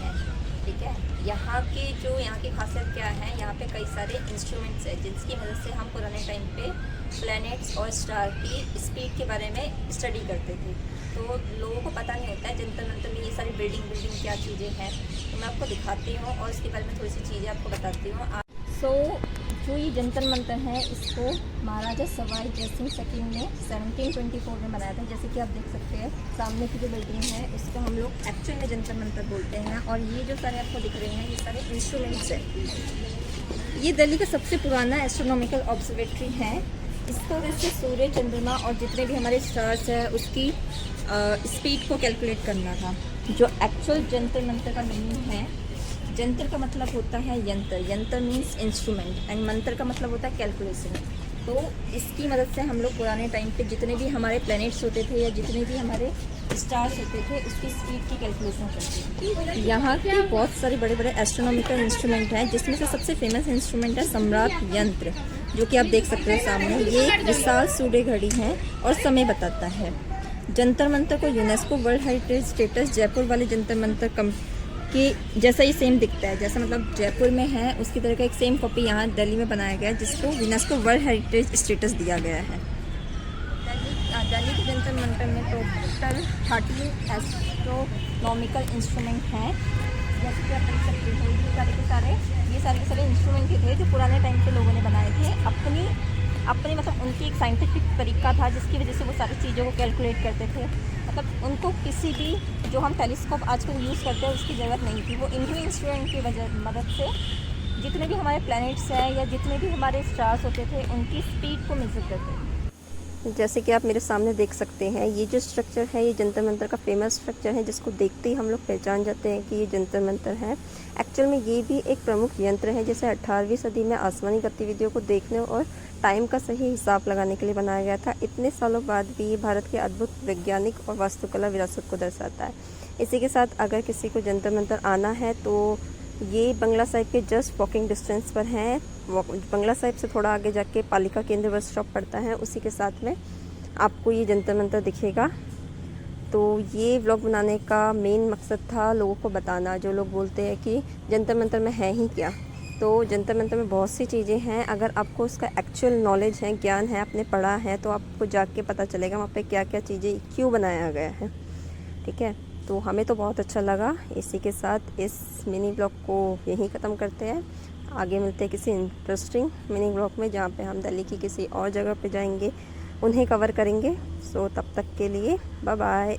हैं। ठीक है, यहाँ की खासियत क्या है, यहाँ पे कई सारे इंस्ट्रूमेंट्स हैं जिसकी मदद से हम पुराने टाइम पे प्लैनेट्स और स्टार की स्पीड के बारे में स्टडी करते थे। तो लोगों को पता नहीं होता है जंतर मंतर में ये सारी बिल्डिंग क्या चीज़ें हैं। तो मैं आपको दिखाती हूँ और इसके बारे में थोड़ी सी चीज़ें आपको बताती हूँ। जो ये जंतर मंतर है, इसको महाराजा सवाई जय सिंह सेकंड ने 1724 में बनाया था। जैसे कि आप देख सकते हैं सामने की जो बिल्डिंग है उसको हम लोग एक्चुअल में जंतर मंतर बोलते हैं। और ये जो सारे आपको दिख रहे हैं ये सारे इंस्ट्रूमेंट्स हैं। ये दिल्ली का सबसे पुराना एस्ट्रोनॉमिकल ऑब्जर्वेटरी है। इसको वैसे सूर्य, चंद्रमा और जितने भी हमारे स्टार्स हैं उसकी स्पीड को कैलकुलेट करना था। जो एक्चुअल जंतर मंतर का मीनिंग है, जंतर का मतलब होता है यंत्र, यंत्र मीन्स इंस्ट्रूमेंट, एंड मंत्र का मतलब होता है कैलकुलेशन। तो इसकी मदद से हम लोग पुराने टाइम पे जितने भी हमारे प्लैनेट्स होते थे या जितने भी हमारे स्टार्स होते थे उसकी स्पीड की कैलकुलेशन करते थे। यहाँ के बहुत सारे बड़े बड़े एस्ट्रोनॉमिकल इंस्ट्रूमेंट हैं, जिसमें से सबसे फेमस इंस्ट्रूमेंट है सम्राट यंत्र, जो कि आप देख सकते हो सामने। ये एक विशाल सूर्य घड़ी है और समय बताता है। जंतर मंतर को UNESCO world heritage status Jaipur वाले जंतर मंतर कि जैसा ही सेम दिखता है, जैसा मतलब जयपुर में है उसकी तरह का एक सेम कॉपी यहाँ दिल्ली में बनाया गया है, जिसको यूनेस्को वर्ल्ड हेरिटेज स्टेटस दिया गया है। दिल्ली के जंतर मंतर में टोटल 13 एस्ट्रोनॉमिकल इंस्ट्रूमेंट हैं। जैसे कि आप देख सकते हो ये सारे के सारे इंस्ट्रूमेंट ही थे जो पुराने टाइम पे लोगों ने बनाए थे। अपनी मतलब उनकी एक साइंटिफिक तरीका था जिसकी वजह से वो सारी चीज़ों को कैलकुलेट करते थे। मतलब उनको किसी भी जो हम टेलीस्कोप आजकल यूज़ करते हैं उसकी ज़रूरत नहीं थी। वो इन्हीं इंस्ट्रूमेंट की मदद से जितने भी हमारे प्लैनेट्स हैं या जितने भी हमारे स्टार्स होते थे उनकी स्पीड को मेजर करते थे। जैसे कि आप मेरे सामने देख सकते हैं, ये जो स्ट्रक्चर है ये जंतर मंतर का फेमस स्ट्रक्चर है, जिसको देखते ही हम लोग पहचान जाते हैं कि ये जंतर मंतर है। एक्चुअल में ये भी एक प्रमुख यंत्र है, जैसे 18वीं सदी में आसमानी गतिविधियों को देखने और टाइम का सही हिसाब लगाने के लिए बनाया गया था। इतने सालों बाद भी ये भारत के अद्भुत वैज्ञानिक और वास्तुकला विरासत को दर्शाता है। इसी के साथ अगर किसी को जंतर मंतर आना है तो ये बंगला साहिब के जस्ट वॉकिंग डिस्टेंस पर हैं। बंगला साहिब से थोड़ा आगे जाके पालिका केंद्र बस स्टॉप पड़ता है, उसी के साथ में आपको ये जंतर मंतर दिखेगा। तो ये व्लॉग बनाने का मेन मकसद था लोगों को बताना, जो लोग बोलते हैं कि जंतर मंतर में है ही क्या। तो जंतर मंतर में बहुत सी चीज़ें हैं, अगर आपको उसका एक्चुअल नॉलेज है, ज्ञान है, आपने पढ़ा है, तो आपको जाके पता चलेगा वहाँ पे क्या क्या चीज़ें क्यों बनाया गया है। ठीक है, तो हमें तो बहुत अच्छा लगा। इसी के साथ इस मिनी ब्लॉग को यहीं ख़त्म करते हैं। आगे मिलते हैं किसी इंटरेस्टिंग मिनी ब्लॉग में, जहाँ पे हम दिल्ली की किसी और जगह पे जाएंगे, उन्हें कवर करेंगे। सो तब तक के लिए बाय बाय।